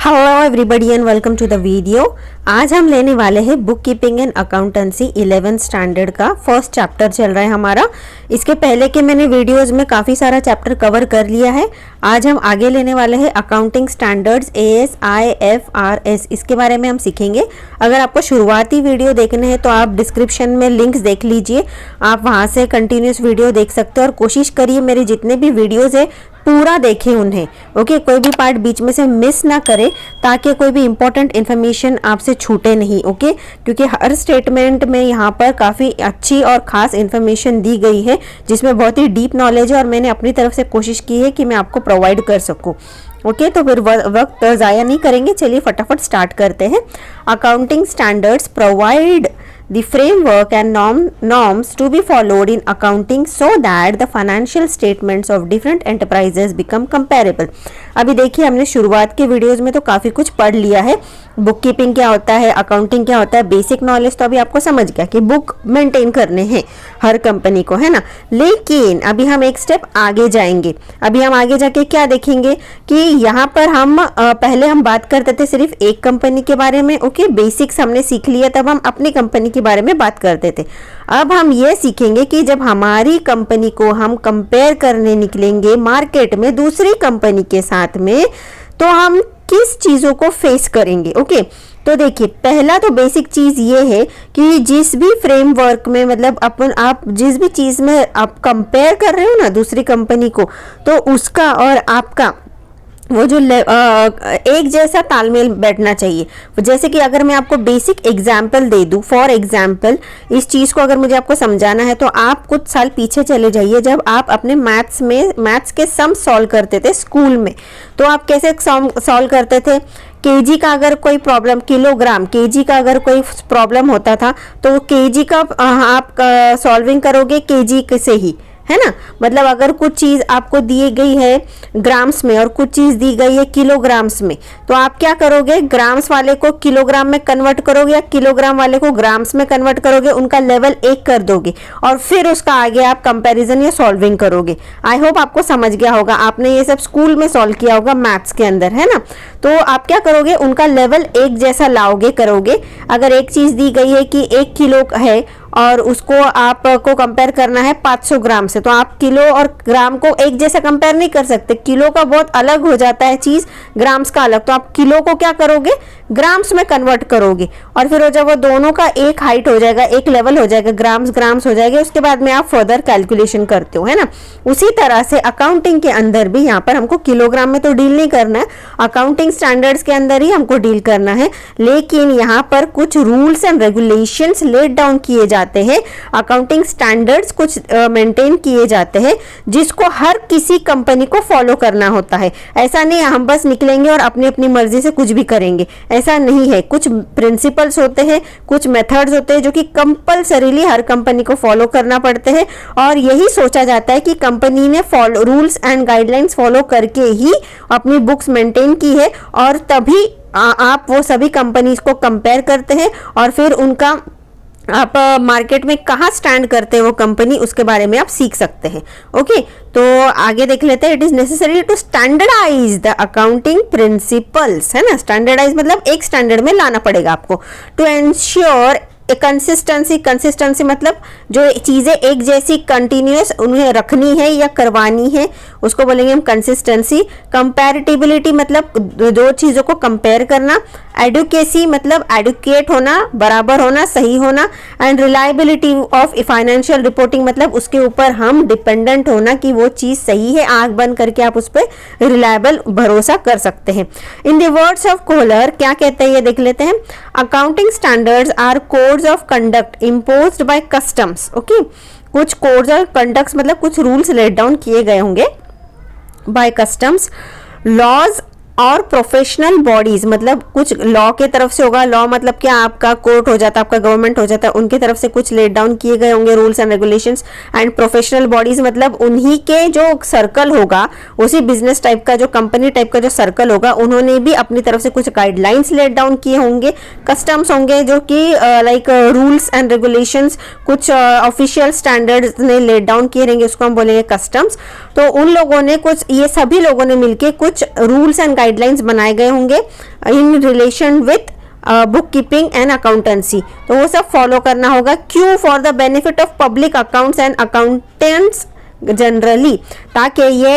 Hello everybody and welcome to the video. आज हम लेने वाले हैं bookkeeping and accountancy 11th standard का फर्स्ट चैप्टर चल रहा है हमारा। इसके पहले के मैंने वीडियोस में काफ़ी सारा चैप्टर कवर कर लिया है। आज हम आगे लेने वाले हैं अकाउंटिंग स्टैंडर्ड्स AS, IFRS, इसके बारे में हम सीखेंगे। अगर आपको शुरुआती वीडियो देखने हैं तो आप डिस्क्रिप्शन में लिंक्स देख लीजिए, आप वहाँ से कंटिन्यूस वीडियो देख सकते हो और कोशिश करिए मेरे जितने भी वीडियोज़ है पूरा देखें उन्हें। ओके, कोई भी पार्ट बीच में से मिस ना करें ताकि कोई भी इंपॉर्टेंट इन्फॉर्मेशन आपसे छूटे नहीं। ओके, क्योंकि हर स्टेटमेंट में यहाँ पर काफ़ी अच्छी और ख़ास इन्फॉर्मेशन दी गई है जिसमें बहुत ही डीप नॉलेज है और मैंने अपनी तरफ से कोशिश की है कि मैं आपको प्रोवाइड कर सकूँ। ओके, तो फिर वक्त ज़ाया नहीं करेंगे, चलिए फटाफट स्टार्ट करते हैं। Accounting standards provide the framework and norms to be followed in accounting so that the financial statements of different enterprises become comparable। अभी देखिए, हमने शुरुआत के वीडियोस में तो काफ़ी कुछ पढ़ लिया है। बुक कीपिंग क्या होता है, अकाउंटिंग क्या होता है, बेसिक नॉलेज तो अभी आपको समझ गया कि बुक मेंटेन करने हैं हर कंपनी को, है ना। लेकिन अभी हम एक स्टेप आगे जाएंगे। अभी हम आगे जाके क्या देखेंगे कि यहाँ पर हम पहले हम बात करते थे सिर्फ एक कंपनी के बारे में। ओके, बेसिक्स हमने सीख लिया, तब हम अपनी कंपनी के बारे में बात करते थे। अब हम ये सीखेंगे कि जब हमारी कंपनी को हम कंपेयर करने निकलेंगे मार्केट में दूसरी कंपनी के साथ में, तो हम किस चीज़ों को फेस करेंगे। ओके, तो देखिए, पहला तो बेसिक चीज़ ये है कि जिस भी फ्रेमवर्क में मतलब आप जिस भी चीज़ में आप कंपेयर कर रहे हो ना दूसरी कंपनी को, तो उसका और आपका वो जो एक जैसा तालमेल बैठना चाहिए। जैसे कि अगर मैं आपको बेसिक एग्जाम्पल दे दूं, फॉर एग्जाम्पल इस चीज़ को अगर मुझे आपको समझाना है तो आप कुछ साल पीछे चले जाइए, जब आप अपने मैथ्स के सम सॉल्व करते थे स्कूल में। तो आप कैसे सॉल्व करते थे? केजी का अगर कोई प्रॉब्लम, किलोग्राम केजी का अगर कोई प्रॉब्लम होता था तो केजी का आप सॉल्विंग करोगे केजी से ही, है ना। मतलब अगर कुछ चीज़ आपको दी गई है ग्राम्स में और कुछ चीज़ दी गई है किलोग्राम्स में, तो आप क्या करोगे? ग्राम्स वाले को किलोग्राम में कन्वर्ट करोगे या किलोग्राम वाले को ग्राम्स में कन्वर्ट करोगे, उनका लेवल एक कर दोगे और फिर उसका आगे आप कंपैरिजन या सॉल्विंग करोगे। आई होप आपको समझ गया होगा, आपने ये सब स्कूल में सॉल्व किया होगा मैथ्स के अंदर, है ना। तो आप क्या करोगे? उनका लेवल एक जैसा लाओगे, करोगे। अगर एक चीज़ दी गई है कि 1 किलो है और उसको आपको कंपेयर करना है 500 ग्राम से, तो आप किलो और ग्राम को एक जैसा कंपेयर नहीं कर सकते। किलो का बहुत अलग हो जाता है चीज़, ग्राम्स का अलग। तो आप किलो को क्या करोगे? ग्राम्स में कन्वर्ट करोगे और फिर जब वो दोनों का एक हाइट हो जाएगा, एक लेवल हो जाएगा, ग्राम्स हो जाएगा, उसके बाद में आप फर्दर कैलकुलेशन करते हो, है ना। उसी तरह से अकाउंटिंग के अंदर भी यहाँ पर हमको किलोग्राम में तो डील नहीं करना है, अकाउंटिंग स्टैंडर्ड्स के अंदर ही हमको डील करना है। लेकिन यहाँ पर कुछ rules and regulations laid down किए जाते हैं, अकाउंटिंग स्टैंडर्ड्स कुछ मेंटेन किए जाते हैं जिसको हर किसी कंपनी को फॉलो करना होता है। ऐसा नहीं हम बस निकलेंगे और अपनी अपनी मर्जी से कुछ भी करेंगे, ऐसा नहीं है। कुछ प्रिंसिपल्स होते हैं, कुछ मेथड्स होते हैं जो कि कंपलसरीली हर कंपनी को फॉलो करना पड़ते हैं और यही सोचा जाता है कि कंपनी ने रूल्स एंड गाइडलाइंस फॉलो करके ही अपनी बुक्स मेंटेन की है और तभी आप वो सभी कंपनीज को कंपेयर करते हैं और फिर उनका आप मार्केट में कहाँ स्टैंड करते हैं वो कंपनी, उसके बारे में आप सीख सकते हैं। ओके, तो आगे देख लेते हैं। It is necessary to standardise the accounting principles, है ना। स्टैंडर्डाइज मतलब एक स्टैंडर्ड में लाना पड़ेगा आपको। टू एंश्योर कंसिस्टेंसी मतलब जो चीज़ें एक जैसी कंटिन्यूस उन्हें रखनी है या करवानी है, उसको बोलेंगे हम कंसिस्टेंसी। कंपैरेटिबिलिटी मतलब दो चीज़ों को कंपेयर करना। एडुकेसी मतलब एडुकेट होना, बराबर होना, सही होना। And reliability of financial reporting मतलब उसके ऊपर हम डिपेंडेंट होना कि वो चीज़ सही है, आंख बंद करके आप उस पर रिलायबल भरोसा कर सकते हैं। In the words of Kohler क्या कहते हैं ये देख लेते हैं। Accounting standards are codes of conduct imposed by customs. Okay, कुछ कोड्स ऑफ कंडक्ट मतलब कुछ रूल्स लेट डाउन किए गए होंगे बाय कस्टम्स, लॉज और प्रोफेशनल बॉडीज मतलब कुछ लॉ के तरफ से होगा। लॉ मतलब क्या? आपका कोर्ट हो जाता है, आपका गवर्नमेंट हो जाता है, उनकी तरफ से कुछ लेट डाउन किए गए होंगे rules and regulations. And professional bodies मतलब उन्हीं के जो सर्कल होगा, उसी बिजनेस टाइप का जो कंपनी टाइप का जो सर्कल होगा, उन्होंने भी अपनी तरफ से कुछ गाइडलाइंस लेट डाउन किए होंगे। कस्टम्स होंगे जो कि लाइक रूल्स एंड रेगुलेशंस, कुछ ऑफिशियल स्टैंडर्ड्स ने लेट डाउन किए रहेंगे, उसको हम बोलेंगे कस्टम्स। तो उन लोगों ने कुछ, ये सभी लोगों ने मिलकर कुछ रूल्स एंड गाइडलाइंस बनाए गए होंगे in relation with book keeping and accountancy, तो वो सब फॉलो करना होगा। क्यों? For the benefit of public accounts and accountants generally, ताकि ये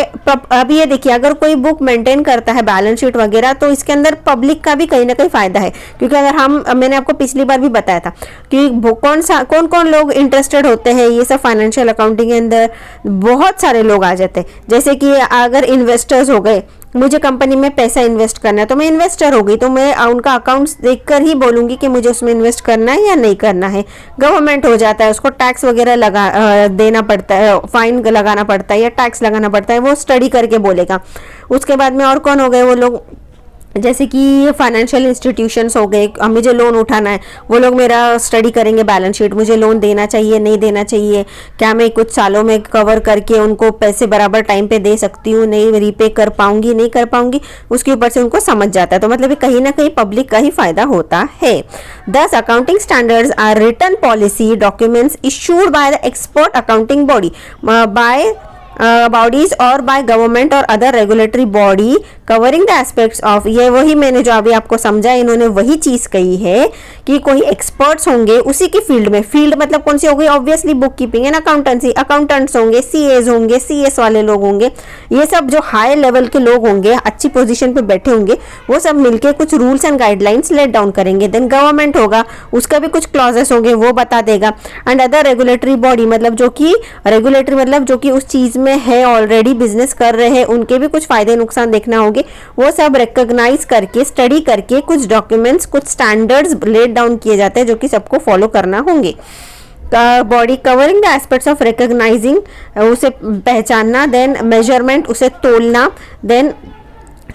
अभी ये देखिए अगर कोई बुक मेंटेन करता है बैलेंस शीट वगैरह तो इसके अंदर पब्लिक का भी कहीं ना कहीं फायदा है, क्योंकि अगर मैंने आपको पिछली बार भी बताया था कि कौन कौन लोग इंटरेस्टेड होते हैं ये सब फाइनेंशियल अकाउंटिंग के अंदर, बहुत सारे लोग आ जाते हैं। जैसे कि अगर इन्वेस्टर्स हो गए, मुझे कंपनी में पैसा इन्वेस्ट करना है तो मैं इन्वेस्टर हो गई, तो मैं उनका अकाउंट्स देखकर ही बोलूंगी कि मुझे उसमें इन्वेस्ट करना है या नहीं करना है। गवर्नमेंट हो जाता है, उसको टैक्स वगैरह देना पड़ता है, फाइन लगाना पड़ता है या टैक्स लगाना पड़ता है, वो स्टडी करके बोलेगा। उसके बाद में और कौन हो गए वो लोग, जैसे कि फाइनेंशियल इंस्टीट्यूशंस हो गए, मुझे लोन उठाना है, वो लोग मेरा स्टडी करेंगे बैलेंस शीट, मुझे लोन देना चाहिए नहीं देना चाहिए, क्या मैं कुछ सालों में कवर करके उनको पैसे बराबर टाइम पे दे सकती हूँ, नहीं रीपे कर पाऊंगी नहीं कर पाऊंगी, उसके ऊपर से उनको समझ जाता है। तो मतलब कहीं ना कहीं पब्लिक का ही फायदा होता है। 10 accounting standards are written policy documents issued by the expert accounting body by bodies or by government or other regulatory body covering the aspects of, ये वही मैंने जो अभी आपको समझा, इन्होंने वही चीज कही है कि कोई एक्सपर्ट्स होंगे उसी की फील्ड में, फील्ड मतलब कौन सी होगी, obviously book keeping and accountancy, accountants होंगे, सीएज होंगे, सीएस वाले लोग होंगे, ये सब जो हाई लेवल के लोग होंगे, अच्छी पोजीशन पे बैठे होंगे, वो सब मिलके कुछ rules and guidelines laid down करेंगे। देन गवर्नमेंट होगा, उसका भी कुछ क्लॉजेस होंगे, वो बता देगा। एंड अदर रेगुलेटरी बॉडी मतलब जो कि रेगुलेटरी मतलब जो कि उस चीज में है, ऑलरेडी बिजनेस कर रहे हैं, उनके भी कुछ फायदे नुकसान देखना होंगे, वो सब रिकॉग्नाइज करके स्टडी करके कुछ डॉक्यूमेंट्स कुछ स्टैंडर्ड्स लेट डाउन किए जाते हैं जो कि सबको फॉलो करना होंगे। Body covering the aspects of recognising, उसे पहचानना, देन मेजरमेंट, उसे तोलना, देन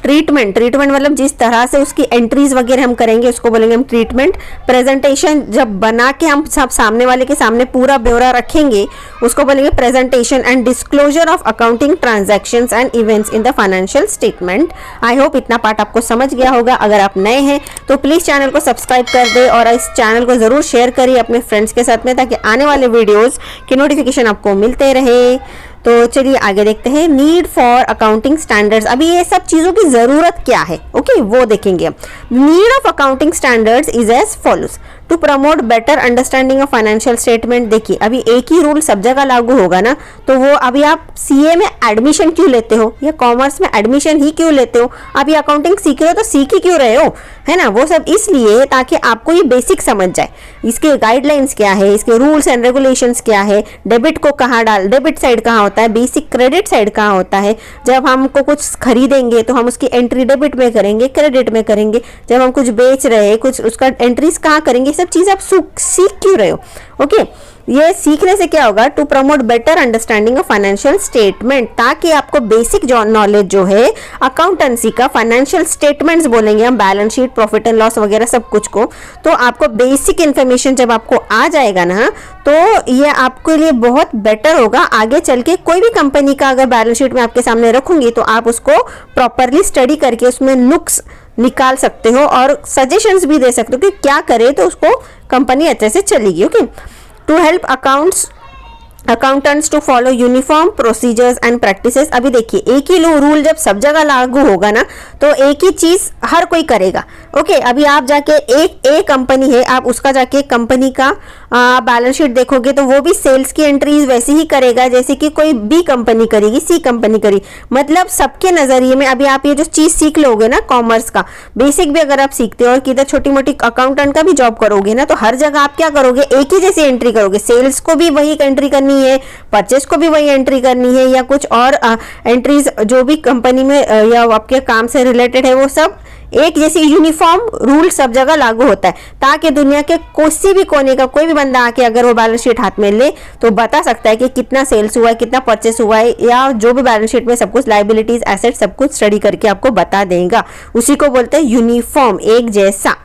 ट्रीटमेंट मतलब जिस तरह से उसकी एंट्रीज वगैरह हम करेंगे उसको बोलेंगे हम ट्रीटमेंट। प्रेजेंटेशन, जब बना के हम सब सामने वाले के सामने पूरा ब्यौरा रखेंगे उसको बोलेंगे presentation. And disclosure of accounting transactions and events in the financial statement. I hope इतना पार्ट आपको समझ गया होगा। अगर आप नए हैं तो प्लीज चैनल को सब्सक्राइब कर दे और इस चैनल को जरूर शेयर करिए अपने फ्रेंड्स के साथ में, ताकि आने वाले वीडियोज की नोटिफिकेशन आपको मिलते रहे। तो चलिए आगे देखते हैं। नीड फॉर अकाउंटिंग स्टैंडर्ड्स, अभी ये सब चीजों की जरूरत क्या है, ओके वो देखेंगे। Need of accounting standards is as follows to promote better understanding of financial statement. देखिए अभी एक ही रूल सब जगह लागू होगा ना, तो वो अभी आप सीए में एडमिशन क्यों लेते हो या कॉमर्स में एडमिशन ही क्यों लेते हो, अभी अकाउंटिंग सीख रहे हो तो सीख ही क्यों रहे हो, है ना। वो सब इसलिए ताकि आपको ये बेसिक समझ जाए, इसके गाइडलाइंस क्या है, इसके रूल्स एंड रेगुलेशंस क्या है, डेबिट को कहाँ डेबिट साइड कहाँ होता है, बेसिक क्रेडिट साइड कहाँ होता है। जब हमको कुछ खरीदेंगे तो हम उसकी एंट्री डेबिट में करेंगे, क्रेडिट में करेंगे। जब हम कुछ बेच रहे हैं कुछ, उसका एंट्रीज कहाँ करेंगे, सब चीज आप सीख क्यों रहे हो, ओके। ये सीखने से क्या होगा, to promote better understanding of financial statement, ताकि आपको बेसिक जो नॉलेज जो है अकाउंटेंसी का, फाइनेंशियल स्टेटमेंट्स बोलेंगे हम, balance sheet, profit and loss वगैरह सब कुछ को, तो आपको बेसिक इंफॉर्मेशन जब आपको आ जाएगा ना तो ये आपके लिए बहुत बेटर होगा। आगे चल के कोई भी कंपनी का अगर बैलेंस शीट में आपके सामने रखूंगी तो आप उसको प्रॉपरली स्टडी करके उसमें नुक्स निकाल सकते हो और सजेशंस भी दे सकते हो कि क्या करे तो उसको कंपनी अच्छे से चलेगी, okay. To help accountants to follow uniform procedures and practices. अभी देखिए एक ही रूल जब सब जगह लागू होगा ना तो एक ही चीज हर कोई करेगा, ओके। अभी आप जाके एक कंपनी है, आप उसका जाके कंपनी का बैलेंस शीट देखोगे तो वो भी सेल्स की एंट्रीज वैसे ही करेगा जैसे कि कोई बी कंपनी करेगी, सी कंपनी करेगी। मतलब सबके नजरिए में अभी आप ये जो चीज सीख लोगे ना कॉमर्स का बेसिक भी अगर आप सीखते हो और किधर छोटी मोटी अकाउंटेंट का भी जॉब करोगे ना, तो हर जगह आप क्या करोगे, एक ही जैसी एंट्री करोगे। सेल्स को भी वही एंट्री करनी है, परचेस को भी वही एंट्री करनी है, या कुछ और एंट्रीज जो भी कंपनी में या आपके काम से रिलेटेड है वो सब एक जैसी यूनिफॉर्म रूल सब जगह लागू होता है, ताकि दुनिया के किसी भी कोने का कोई भी बंदा आके अगर वो बैलेंस शीट हाथ में ले तो बता सकता है कि कितना सेल्स हुआ है, कितना परचेस हुआ है, या जो भी बैलेंस शीट में सब कुछ लायबिलिटीज एसेट सब कुछ स्टडी करके आपको बता देगा। उसी को बोलते हैं यूनिफॉर्म, एक जैसा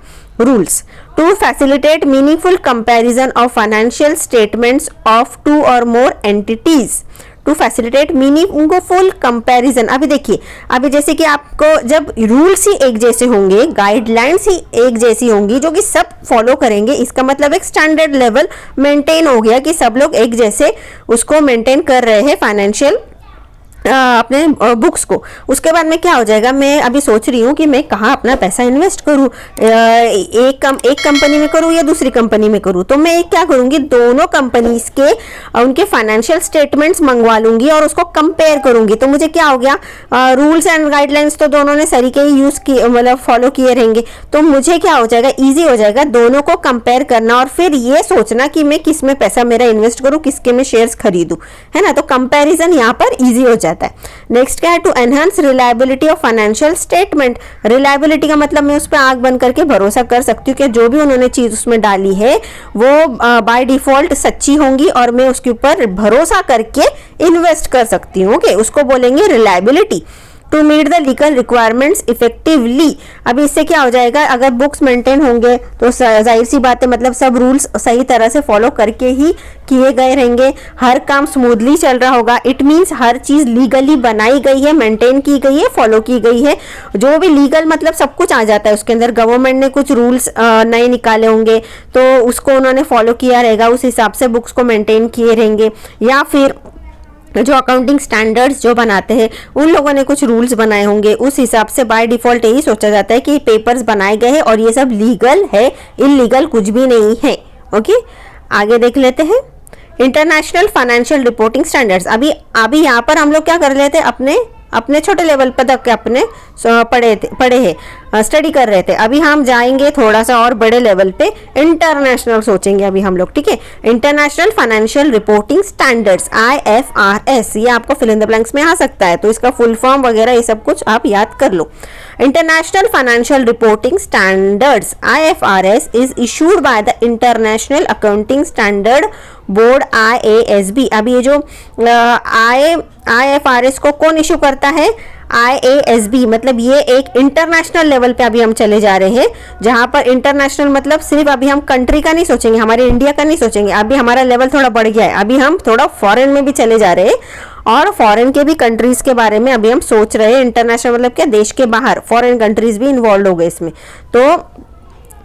rules. To facilitate meaningful comparison of financial statements of two और more entities. To facilitate meaningful comparison. अभी देखिए अभी जैसे कि आपको जब रूल्स ही एक जैसे होंगे, गाइडलाइंस ही एक जैसी होंगी जो कि सब फॉलो करेंगे, इसका मतलब एक स्टैंडर्ड लेवल मेंटेन हो गया कि सब लोग एक जैसे उसको मेंटेन कर रहे हैं फाइनेंशियल अपने बुक्स को। उसके बाद में क्या हो जाएगा, मैं अभी सोच रही हूँ कि मैं कहाँ अपना पैसा इन्वेस्ट करूँ, एक कंपनी में करूँ या दूसरी कंपनी में करूँ। तो मैं क्या करूँगी, दोनों कंपनीज के उनके फाइनेंशियल स्टेटमेंट्स मंगवा लूँगी और उसको कंपेयर करूँगी। तो मुझे क्या हो गया, रूल्स एंड गाइडलाइंस तो दोनों ने सही के ही यूज़ किए, मतलब फॉलो किए रहेंगे। तो मुझे क्या हो जाएगा, ईजी हो जाएगा दोनों को कंपेयर करना और फिर ये सोचना कि मैं किस में पैसा मेरा इन्वेस्ट करूँ, किसके में शेयर्स खरीदूँ, है ना। तो कंपेरिजन यहाँ पर ईजी हो जाता है। नेक्स्ट क्या है, to enhance reliability of financial statement. Reliability का मतलब मैं उस पर आंख बंद करके भरोसा कर सकती हूँ कि जो भी उन्होंने चीज उसमें डाली है वो बाय डिफॉल्ट सच्ची होंगी और मैं उसके ऊपर भरोसा करके इन्वेस्ट कर सकती हूँ। ओके, उसको बोलेंगे reliability. To meet the legal requirements effectively. अभी इससे क्या हो जाएगा, अगर बुक्स मेंटेन होंगे तो जाहिर सी बात है, मतलब सब रूल्स सही तरह से फॉलो करके ही किए गए रहेंगे, हर काम स्मूथली चल रहा होगा। इट मीन्स हर चीज लीगली बनाई गई है, मेंटेन की गई है, फॉलो की गई है। जो भी लीगल मतलब सब कुछ आ जाता है उसके अंदर। गवर्नमेंट ने कुछ रूल्स नए निकाले होंगे तो उसको उन्होंने फॉलो किया रहेगा, उस हिसाब से बुक्स को मेंटेन किए रहेंगे। या फिर जो अकाउंटिंग स्टैंडर्ड्स जो बनाते हैं उन लोगों ने कुछ रूल्स बनाए होंगे, उस हिसाब से बाय डिफॉल्ट यही सोचा जाता है कि पेपर्स बनाए गए हैं और ये सब लीगल है, इलीगल कुछ भी नहीं है। ओके, आगे देख लेते हैं इंटरनेशनल फाइनेंशियल रिपोर्टिंग स्टैंडर्ड्स। अभी यहाँ पर हम लोग क्या कर लेते हैं, अपने छोटे लेवल पर तक अपने पढ़े हैं, स्टडी कर रहे थे। अभी हम जाएंगे थोड़ा सा और बड़े लेवल पे, इंटरनेशनल सोचेंगे अभी हम लोग, ठीक है। International Financial Reporting Standards IFRS, ये आपको फिल इन द ब्लैंक्स में आ सकता है, तो इसका फुल फॉर्म वगैरह ये सब कुछ आप याद कर लो। International Financial Reporting Standards IFRS is issued by the international accounting Standard Board IASB। अभी ये जो IFRS को कौन इशू करता है, IASB। मतलब ये एक इंटरनेशनल लेवल पे अभी हम चले जा रहे हैं, जहां पर इंटरनेशनल मतलब सिर्फ अभी हम कंट्री का नहीं सोचेंगे, हमारे इंडिया का नहीं सोचेंगे, अभी हमारा लेवल थोड़ा बढ़ गया है, अभी हम थोड़ा फॉरेन में भी चले जा रहे हैं और फॉरेन के भी कंट्रीज के बारे में अभी हम सोच रहे हैं। इंटरनेशनल मतलब क्या, देश के बाहर फॉरेन कंट्रीज भी इन्वॉल्व हो गए इसमें। तो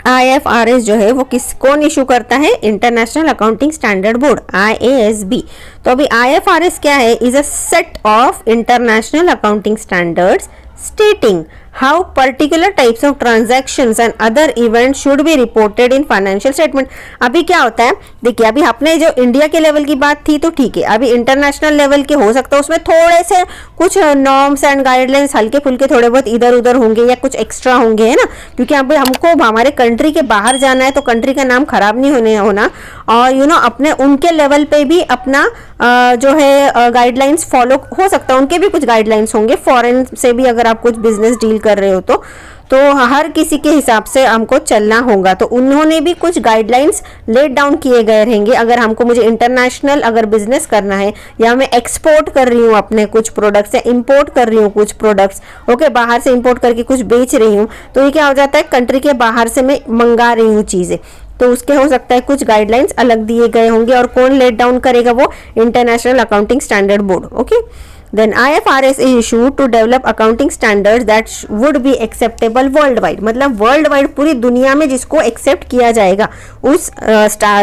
IFRS जो है वो कौन इशू करता है, international accounting Standard Board IASB। तो अभी IFRS क्या है, is a set of international accounting standards stating how particular types of transactions and other events should be reported in financial statement। अभी क्या होता है, देखिए अभी अपने जो इंडिया के लेवल की बात थी तो ठीक है, अभी इंटरनेशनल लेवल के हो सकता है उसमें थोड़े से कुछ नॉर्म्स एंड गाइडलाइंस हल्के फुल्के थोड़े बहुत इधर उधर होंगे या कुछ एक्स्ट्रा होंगे, है ना। क्योंकि अभी हमको हमारे कंट्री के बाहर जाना है तो कंट्री का नाम खराब नहीं होना और अपने उनके लेवल पे भी अपना जो है गाइडलाइंस फॉलो हो सकता है, उनके भी कुछ गाइडलाइंस होंगे। फॉरेन से भी अगर आप कुछ बिजनेस डील कर रहे हो तो हर किसी के हिसाब से हमको चलना होगा। तो उन्होंने भी कुछ गाइडलाइंस लेट डाउन किए गए रहेंगे। अगर मुझे इंटरनेशनल अगर बिजनेस करना है या मैं एक्सपोर्ट कर रही हूँ अपने कुछ प्रोडक्ट्स या इंपोर्ट कर रही हूँ कुछ प्रोडक्ट्स, ओके, बाहर से इंपोर्ट करके कुछ बेच रही हूँ, तो ये क्या हो जाता है, कंट्री के बाहर से मैं मंगा रही हूँ चीज़ें, तो उसके हो सकता है कुछ गाइडलाइंस अलग दिए गए होंगे। और कौन लेट डाउन करेगा, वो international accounting Standard board. Okay, then IFRS is issued to develop accounting standards that would be acceptable worldwide। मतलब वर्ल्ड वाइड पूरी दुनिया में जिसको एक्सेप्ट किया जाएगा उस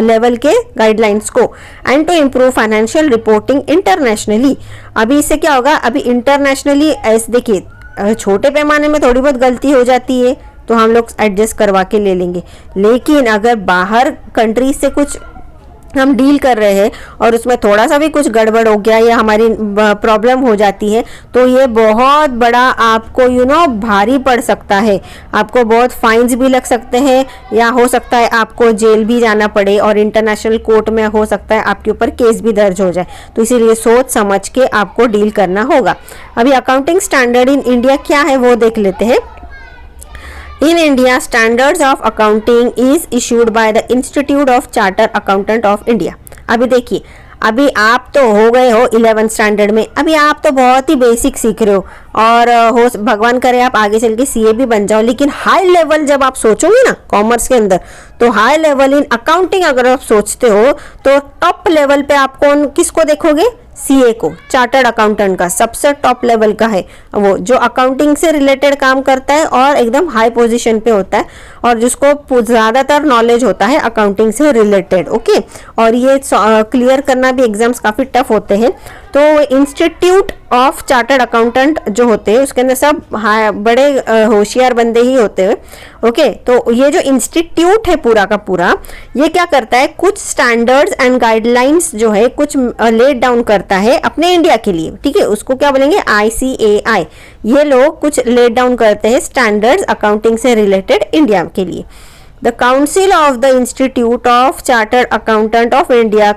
लेवल के गाइडलाइंस को। And to improve financial reporting internationally. अभी इससे क्या होगा, अभी इंटरनेशनली ऐसे देखिए छोटे पैमाने में थोड़ी बहुत गलती हो जाती है तो हम लोग एडजस्ट करवा के ले लेंगे, लेकिन अगर बाहर कंट्री से कुछ हम डील कर रहे हैं और उसमें थोड़ा सा भी कुछ गड़बड़ हो गया या हमारी प्रॉब्लम हो जाती है तो ये बहुत बड़ा आपको भारी पड़ सकता है। आपको बहुत फाइन्स भी लग सकते हैं या हो सकता है आपको जेल भी जाना पड़े और इंटरनेशनल कोर्ट में हो सकता है आपके ऊपर केस भी दर्ज हो जाए। तो इसीलिए सोच समझ के आपको डील करना होगा। अभी अकाउंटिंग स्टैंडर्ड इन इंडिया क्या है वो देख लेते हैं। In India, standards of accounting is issued by the Institute of Chartered Accountant of India। अभी देखिए, अभी आप तो हो गए हो 11th स्टैंडर्ड में, अभी आप तो बहुत ही बेसिक सीख रहे हो और हो भगवान करे आप आगे चल के CA भी बन जाओ, लेकिन हाई लेवल जब आप सोचोगे ना कॉमर्स के अंदर, तो हाई लेवल इन अकाउंटिंग अगर आप सोचते हो तो टॉप लेवल पे आप किसको देखोगे, CA को, चार्टर्ड अकाउंटेंट का सबसे टॉप लेवल का है वो, जो अकाउंटिंग से रिलेटेड काम करता है और एकदम हाई पोजीशन पे होता है और जिसको ज़्यादातर नॉलेज होता है अकाउंटिंग से रिलेटेड। ओके, और ये क्लियर करना भी एग्जाम्स काफ़ी टफ होते हैं। तो इंस्टीट्यूट ऑफ चार्टर्ड अकाउंटेंट जो होते हैं उसके अंदर सब बड़े होशियार बंदे ही होते हैं। ओके, तो ये जो इंस्टीट्यूट है पूरा का पूरा, ये क्या करता है, कुछ स्टैंडर्ड्स एंड गाइडलाइंस जो है कुछ लेट डाउन करता है अपने इंडिया के लिए। ठीक है, उसको क्या बोलेंगे, ICAI। ये लोग कुछ लेट डाउन करते हैं स्टैंडर्ड्स अकाउंटिंग से रिलेटेड इंडिया के लिए। The Council of the Institute of Chartered Accountant of India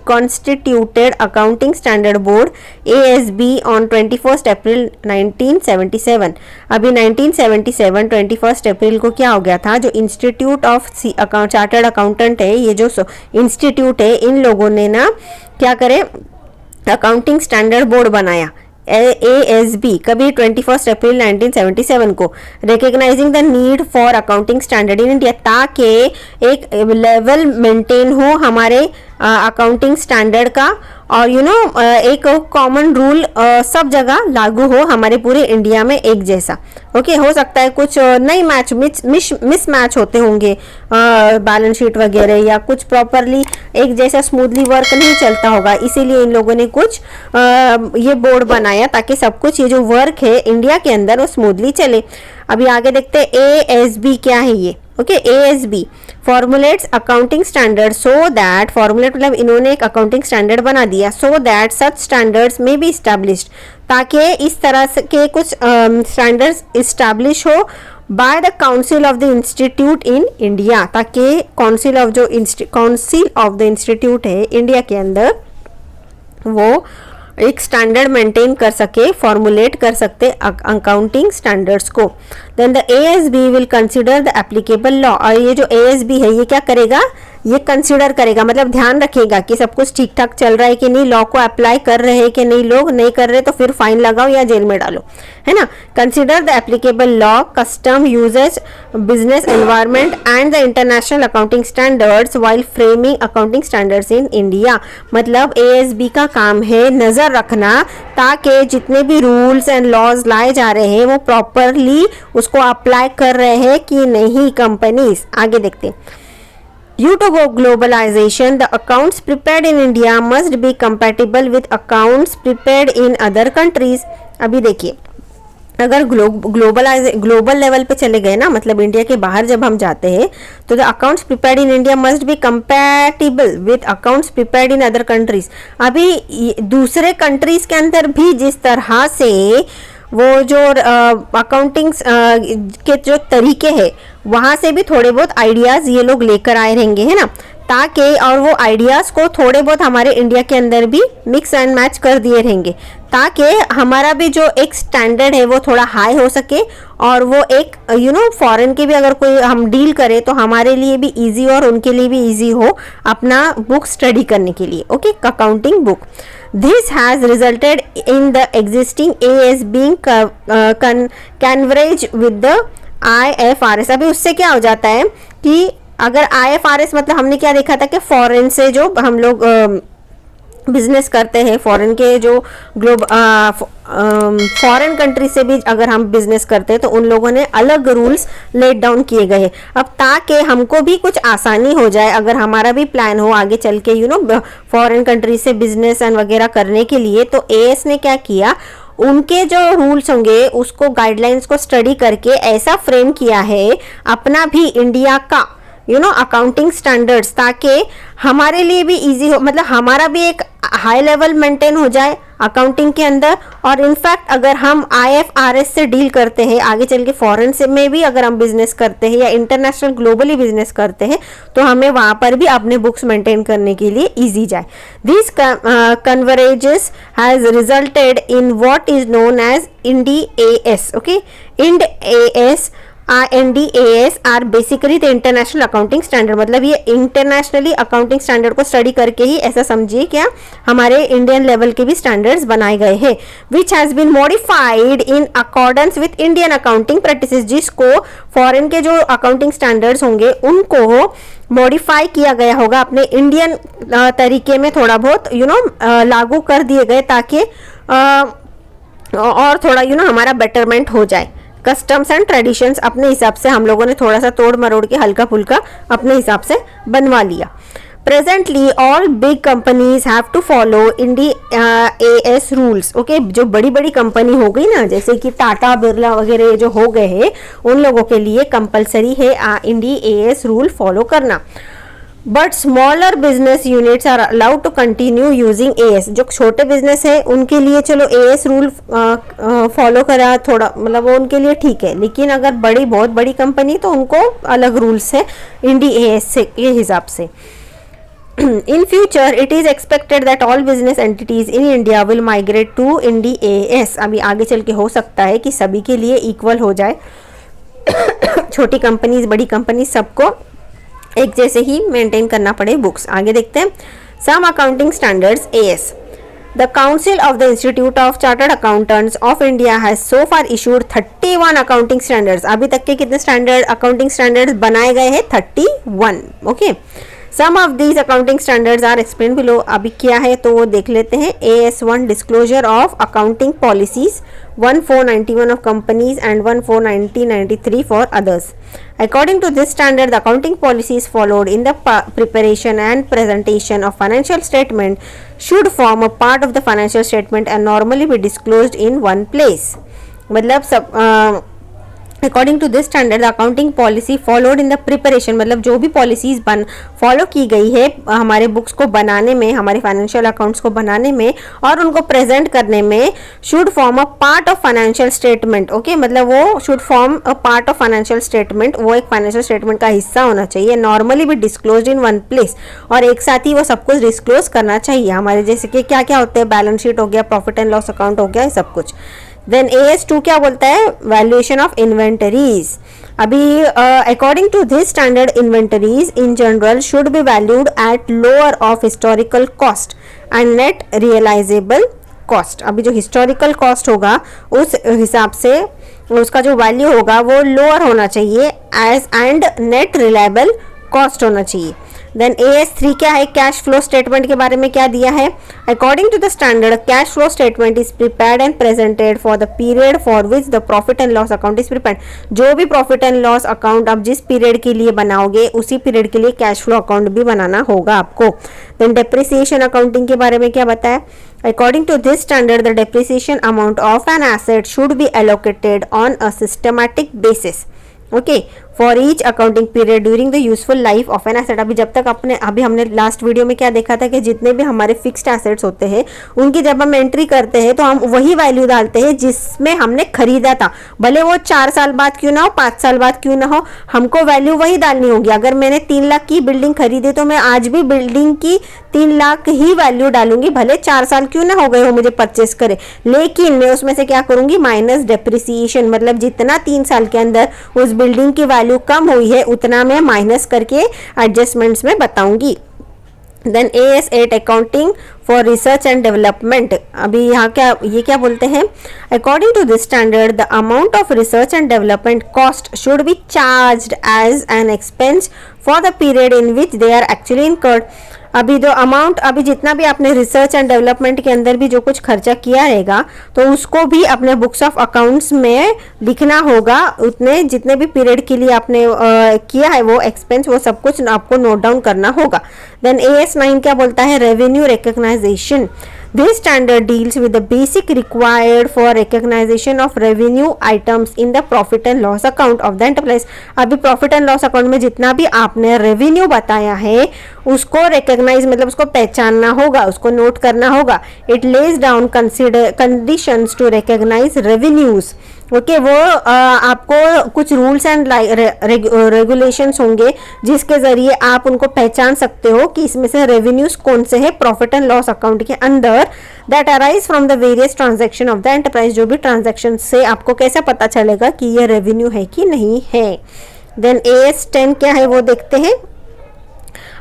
constituted Accounting Standard Board ASB on 21st April 1977। अभी 1977 21st अप्रैल को क्या हो गया था, जो इंस्टीट्यूट ऑफ चार्टर्ड अकाउंटेंट है, ये जो इंस्टीट्यूट है, इन लोगों ने ना क्या करे, अकाउंटिंग स्टैंडर्ड बोर्ड बनाया ASB कभी 21 अप्रैल 1977 को, recognising the need for accounting standard in India, ताकि एक लेवल मेंटेन हो हमारे अकाउंटिंग स्टैंडर्ड का, और एक कॉमन रूल सब जगह लागू हो हमारे पूरे इंडिया में एक जैसा। ओके, हो सकता है कुछ नई मैच मिस मैच होते होंगे बैलेंस शीट वगैरह, या कुछ प्रॉपरली एक जैसा स्मूथली वर्क नहीं चलता होगा, इसीलिए इन लोगों ने कुछ ये बोर्ड बनाया ताकि सब कुछ ये जो वर्क है इंडिया के अंदर वो स्मूथली चले। अभी आगे देखते हैं ASB क्या है ये। Okay, ASB formulates accounting standard so that, formulate मतलब इन्होंने एक अकाउंटिंग स्टैंडर्ड बना दिया, सो दैट सच स्टैंडर्ड्स में बी इस्टेब्लिश्ड, ताकि इस तरह के कुछ स्टैंडर्ड्स इस्टेब्लिश हो by the council of the institute in India, ताकि काउंसिल ऑफ द इंस्टीट्यूट है इंडिया के अंदर वो एक स्टैंडर्ड मेंटेन कर सके, फॉर्मुलेट कर सकते अकाउंटिंग स्टैंडर्ड्स को। Then the ASB will consider the applicable law, और ये जो ASB है ये क्या करेगा, ये कंसिडर करेगा, मतलब ध्यान रखेगा कि सब कुछ ठीक ठाक चल रहा है कि नहीं, लॉ को अप्लाई कर रहे हैं कि नहीं, लोग नहीं कर रहे तो फिर फाइन लगाओ या जेल में डालो, है ना। Consider the applicable law, custom, usage, business environment and the international accounting standards while framing accounting standards in India. मतलब ASB का काम है नजर रखना, ताकि जितने भी रूल्स एंड लॉज लाए जा रहे हैं वो प्रॉपरली उसको अप्लाई कर रहे हैं कि नहीं कंपनीज। आगे देखते हैं, Due to globalization, the accounts prepared in India must be compatible with accounts prepared in other countries। अभी देखिए, अगर ग्लोबल लेवल पे चले गए ना, मतलब इंडिया के बाहर जब हम जाते हैं तो the accounts prepared in India must be compatible with accounts prepared in other countries. अभी दूसरे कंट्रीज के अंदर भी जिस तरह से वो जो अकाउंटिंग के जो तरीके हैं वहाँ से भी थोड़े बहुत आइडियाज़ ये लोग लेकर आए रहेंगे, है ना, ताकि और वो आइडियाज़ को थोड़े बहुत हमारे इंडिया के अंदर भी मिक्स एंड मैच कर दिए रहेंगे, ताकि हमारा भी जो एक स्टैंडर्ड है वो थोड़ा हाई हो सके, और वो एक फॉरेन के भी अगर कोई हम डील करें तो हमारे लिए भी इजी और उनके लिए भी इजी हो अपना बुक स्टडी करने के लिए। Okay, accounting book. This has resulted in the existing AS being converged with the IFRS। अभी उससे क्या हो जाता है कि अगर IFRS मतलब हमने क्या देखा था कि फॉरेन से जो हम लोग बिजनेस करते हैं, फॉरेन के जो फॉरेन कंट्री से भी अगर हम बिजनेस करते हैं तो उन लोगों ने अलग रूल्स लेट डाउन किए गए हैं। अब ताकि हमको भी कुछ आसानी हो जाए, अगर हमारा भी प्लान हो आगे चल के फॉरेन कंट्री से बिजनेस एंड वगैरह करने के लिए, तो AS ने क्या किया, उनके जो रूल्स होंगे उसको गाइडलाइंस को स्टडी करके ऐसा फ्रेम किया है अपना भी इंडिया का अकाउंटिंग स्टैंडर्ड्स, ताकि हमारे लिए भी इजी हो, मतलब हमारा भी एक हाई लेवल मेंटेन हो जाए अकाउंटिंग के अंदर। और इनफैक्ट अगर हम IFRS से डील करते हैं आगे चल के फॉरेन से में भी अगर हम बिजनेस करते हैं या इंटरनेशनल ग्लोबली बिजनेस करते हैं तो हमें वहाँ पर भी अपने बुक्स मेंटेन करने के लिए इजी जाए। This convergence has resulted in what is known as IND-AS। Okay, IND-AS IND-AS are basically the international accounting standard. मतलब ये इंटरनेशनली अकाउंटिंग स्टैंडर्ड को स्टडी करके ही ऐसा समझिए क्या हमारे इंडियन लेवल के भी स्टैंडर्ड्स बनाए गए हैं, which has been modified in accordance with Indian accounting practices. जिसको फॉरेन के जो अकाउंटिंग स्टैंडर्ड्स होंगे उनको मॉडिफाई किया गया होगा अपने इंडियन तरीके में, थोड़ा बहुत लागू कर दिए गए, ताकि और थोड़ा हमारा बेटरमेंट हो जाए। कस्टम्स एंड ट्रेडिशंस अपने हिसाब से हम लोगों ने थोड़ा सा तोड़ मरोड़ के हल्का फुल्का अपने हिसाब से बनवा लिया। Presently all big companies have to follow India AS rules. Okay, जो बड़ी बड़ी कंपनी हो गई ना, जैसे कि टाटा बिरला वगैरह जो हो गए हैं, उन लोगों के लिए कंपलसरी है इंडिया AS रूल फॉलो करना। But smaller business units are allowed to continue using AS। जो छोटे बिजनेस है उनके लिए चलो AS रूल फॉलो करा थोड़ा, मतलब वो उनके लिए ठीक है, लेकिन अगर बड़ी बहुत बड़ी कंपनी तो उनको अलग रूल्स है इंडिया AS के हिसाब से। In future, it is expected that all business entities in India will migrate to India AS। अभी आगे चल के हो सकता है कि सभी के लिए इक्वल हो जाए, छोटी कंपनीज बड़ी कंपनी सबको एक जैसे ही मेंटेन करना पड़े बुक्स। आगे देखते हैं some accounting standards AS। The Council of the Institute of Chartered Accountants of India has so far issued 31 accounting standards। अभी तक के कितने स्टैंडर्ड अकाउंटिंग स्टैंडर्ड्स बनाए गए हैं? 31। Okay, some of these accounting standards are explain below. अभी क्या है तो वो देख लेते हैं। AS1 disclosure of accounting policies 1491 of companies and 1493 for others। According to this standard, the accounting policies followed in the preparation and presentation of financial statement should form a part of the financial statement and normally be disclosed in one place। मतलब सब according to this standard the accounting policy followed in the preparation, मतलब जो भी policies follow की गई है हमारे books को बनाने में, हमारे फाइनेंशियल अकाउंट्स को बनाने में और उनको प्रेजेंट करने में, should form a part of financial statement. Okay, मतलब वो should form a part of financial statement, वो एक फाइनेंशियल स्टेटमेंट का हिस्सा होना चाहिए। नॉर्मली भी डिस्क्लोज इन वन प्लेस, और एक साथ ही वो सब कुछ डिस्क्लोज करना चाहिए हमारे, जैसे कि क्या क्या होते हैं, बैलेंस शीट हो गया, प्रॉफिट एंड लॉस अकाउंट हो गया, सब कुछ। देन AS2 क्या बोलता है? Valuation of inventories. अभी according to this standard inventories in general should be valued at lower of historical cost and net realisable cost. अभी जो हिस्टोरिकल कॉस्ट होगा उस हिसाब से उसका जो वैल्यू होगा वो लोअर होना चाहिए as and net reliable cost होना चाहिए। देन AS3 क्या है? कैश फ्लो स्टेटमेंट के बारे में क्या दिया है? According to the standard cash flow statement is prepared and presented for the period for which the profit and loss account is prepared. जो भी प्रॉफिट एंड लॉस अकाउंट आप जिस पीरियड के लिए बनाओगे उसी पीरियड के लिए कैश फ्लो अकाउंट भी बनाना होगा आपको। देन डेप्रिसिएशन अकाउंटिंग के बारे में क्या बताया? According to this standard, the depreciation amount of an asset should be allocated on a systematic basis। Okay, for each accounting period during the useful life of an asset. अभी जब तक अभी हमने लास्ट वीडियो में क्या देखा था कि जितने भी हमारे फिक्स्ड एसेट्स होते हैं उनकी जब हम एंट्री करते हैं तो हम वही वैल्यू डालते हैं जिसमें हमने खरीदा था, भले वो 4 साल बाद क्यों ना हो, 5 साल बाद क्यों ना हो, हमको वैल्यू वही डालनी होगी। अगर मैंने 3 लाख की बिल्डिंग खरीदी तो मैं आज भी बिल्डिंग की 3 लाख ही वैल्यू डालूंगी, भले 4 साल क्यों ना हो गए हो मुझे परचेस करे, लेकिन मैं उसमें से क्या करूंगी? माइनस डेप्रिसिएशन, मतलब जितना 3 साल के अंदर उस बिल्डिंग की वैल्यू कम हुई है उतना मैं माइनस करके एडजस्टमेंट्स में बताऊंगी। Then AS8 accounting for research and development. अभी यहाँ क्या बोलते हैं? According to this standard the amount of research and development cost should be charged as an expense for the period in which they are actually incurred. अभी जो amount, अभी जितना भी आपने रिसर्च एंड डेवलपमेंट के अंदर भी जो कुछ खर्चा किया रहेगा तो उसको भी अपने बुक्स ऑफ अकाउंट्स में लिखना होगा। उतने जितने भी पीरियड के लिए आपने किया है वो एक्सपेंस, वो सब कुछ आपको नोट डाउन करना होगा। देन AS9 क्या बोलता है? Revenue recognisation. This standard deals with the basic required for recognition of revenue items in the profit and loss account of the enterprise। अभी प्रॉफिट एंड लॉस अकाउंट में जितना भी आपने रेवेन्यू बताया है उसको रिकॉग्नाइज, मतलब उसको पहचानना होगा, उसको नोट करना होगा। It lays down conditions to recognise revenues. Okay, वो आपको कुछ रूल्स एंड रेगुलेशंस होंगे जिसके जरिए आप उनको पहचान सकते हो कि इसमें से रेवेन्यूज कौन से हैं प्रॉफिट एंड लॉस अकाउंट के अंदर, that arise from the various transaction of the enterprise. जो भी ट्रांजैक्शन से आपको कैसे पता चलेगा कि ये रेवेन्यू है कि नहीं है। देन AS10 क्या है वो देखते हैं।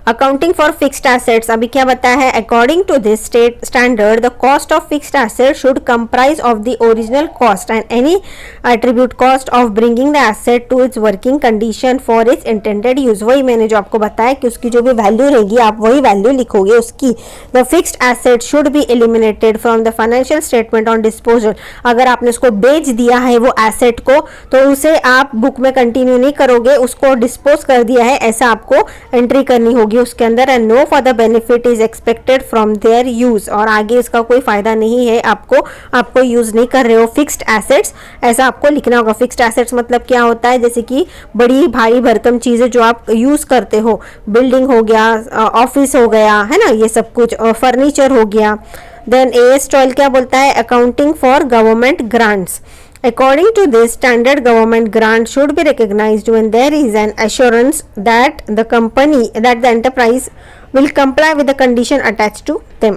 Accounting for fixed assets. अभी क्या बताया है? According to this standard the cost of fixed asset should comprise of the original cost and any attribute cost of bringing the asset to its working condition for its intended use. वही मैंने जो आपको बताया कि उसकी जो भी value रहेगी आप वही वैल्यू लिखोगे उसकी। The fixed asset should be eliminated from the financial statement on disposal. अगर आपने उसको बेच दिया है वो एसेट को तो उसे आप बुक में कंटिन्यू नहीं करोगे, उसको डिस्पोज कर दिया है ऐसा आपको एंट्री करनी होगी होगी उसके अंदर, and no further benefit is expected from their use, और आगे इसका कोई फायदा नहीं है, आपको यूज नहीं कर रहे हो फिक्स्ड एसेट्स, ऐसा आपको लिखना होगा। फिक्स्ड एसेट्स मतलब क्या होता है, जैसे कि बड़ी भारी भरकम चीजें जो आप यूज करते हो, बिल्डिंग हो गया, ऑफिस हो गया, है ना, ये सब कुछ, फर्नीचर हो गया। देन AS 12 क्या बोलता है, accounting for government grants. According to this, standard government grant should be recognized when there is an assurance that the enterprise will comply with the condition attached to them.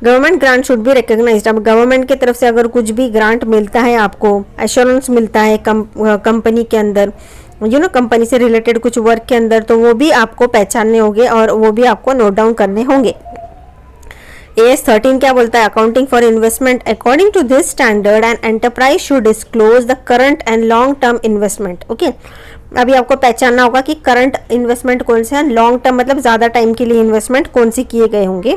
Government grant should be recognised. अब government की तरफ से अगर कुछ भी grant मिलता है, आपको एश्योरेंस मिलता है कंपनी के अंदर, कंपनी से रिलेटेड कुछ वर्क के अंदर, तो वो भी आपको पहचानने होंगे और वो भी आपको नोट डाउन करने होंगे। AS 13 क्या बोलता है, accounting for investment. According to this standard an enterprise should disclose the current and long term investment. Okay, अभी आपको पहचानना होगा कि करंट इन्वेस्टमेंट कौन से हैं, लॉन्ग टर्म मतलब ज़्यादा टाइम के लिए इन्वेस्टमेंट कौन सी किए गए होंगे।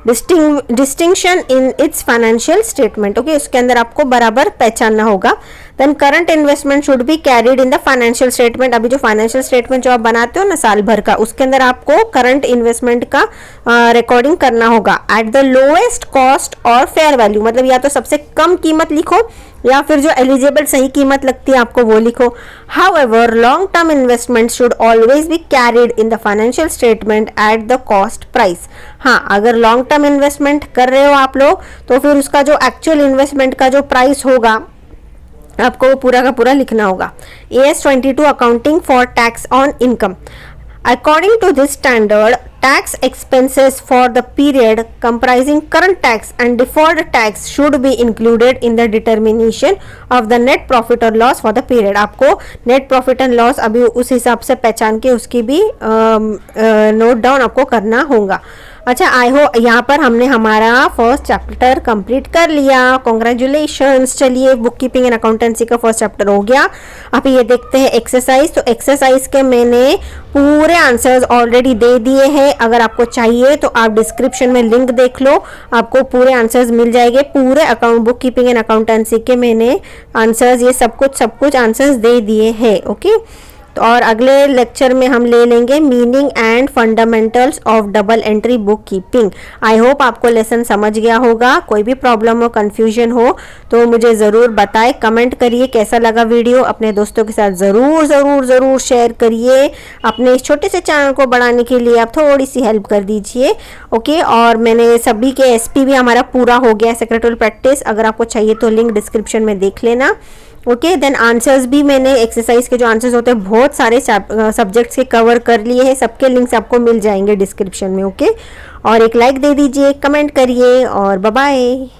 Distinction in its financial statement. Okay, उसके अंदर आपको बराबर पहचानना होगा। Then current investment should be carried in the financial statement. अभी जो फाइनेंशियल स्टेटमेंट जो आप बनाते हो ना साल भर का, उसके अंदर आपको करंट इन्वेस्टमेंट का रिकॉर्डिंग करना होगा एट द लोएस्ट कॉस्ट और फेयर वैल्यू, मतलब या तो सबसे कम कीमत लिखो या फिर जो एलिजिबल सही कीमत लगती है आपको वो लिखो। However long term investment should always be carried in the financial statement at the cost price. हाँ, अगर लॉन्ग टर्म इन्वेस्टमेंट कर रहे हो आप लोग, तो फिर उसका जो एक्चुअल इन्वेस्टमेंट का जो प्राइस होगा आपको वो पूरा का पूरा लिखना होगा। AS 22 accounting for tax on income. According to this standard, tax expenses for the period comprising current tax and deferred tax should be included in the determination of the net profit or loss for the period. आपको net profit and loss अभी उस हिसाब से पहचान के उसकी भी note down आपको करना होगा। अच्छा, आई हो यहाँ पर हमने हमारा फर्स्ट चैप्टर कंप्लीट कर लिया। कॉन्ग्रेचुलेशंस। चलिए, बुक कीपिंग एंड अकाउंटेंसी का फर्स्ट चैप्टर हो गया। अब ये देखते हैं एक्सरसाइज। तो एक्सरसाइज के मैंने पूरे आंसर्स ऑलरेडी दे दिए हैं। अगर आपको चाहिए तो आप डिस्क्रिप्शन में लिंक देख लो, आपको पूरे आंसर्स मिल जाएंगे। पूरे account book keeping and accountancy के मैंने आंसर्स ये सब कुछ आंसर्स दे दिए हैं। ओके, तो और अगले लेक्चर में हम ले लेंगे meaning and fundamentals of double entry book keeping. I hope आपको लेसन समझ गया होगा। कोई भी प्रॉब्लम हो, कंफ्यूजन हो तो मुझे ज़रूर बताएं, कमेंट करिए कैसा लगा वीडियो। अपने दोस्तों के साथ ज़रूर शेयर करिए। अपने इस छोटे से चैनल को बढ़ाने के लिए आप थोड़ी सी हेल्प कर दीजिए। ओके, और मैंने सभी के SP भी हमारा पूरा हो गया, सेक्रेटरी प्रैक्टिस। अगर आपको चाहिए तो लिंक डिस्क्रिप्शन में देख लेना। ओके, देन आंसर्स भी मैंने एक्सरसाइज के जो आंसर्स होते हैं बहुत सारे सब्जेक्ट्स के कवर कर लिए हैं। सबके लिंक्स आपको मिल जाएंगे डिस्क्रिप्शन में। ओके, और एक लाइक दे दीजिए, कमेंट करिए और बाय बाय।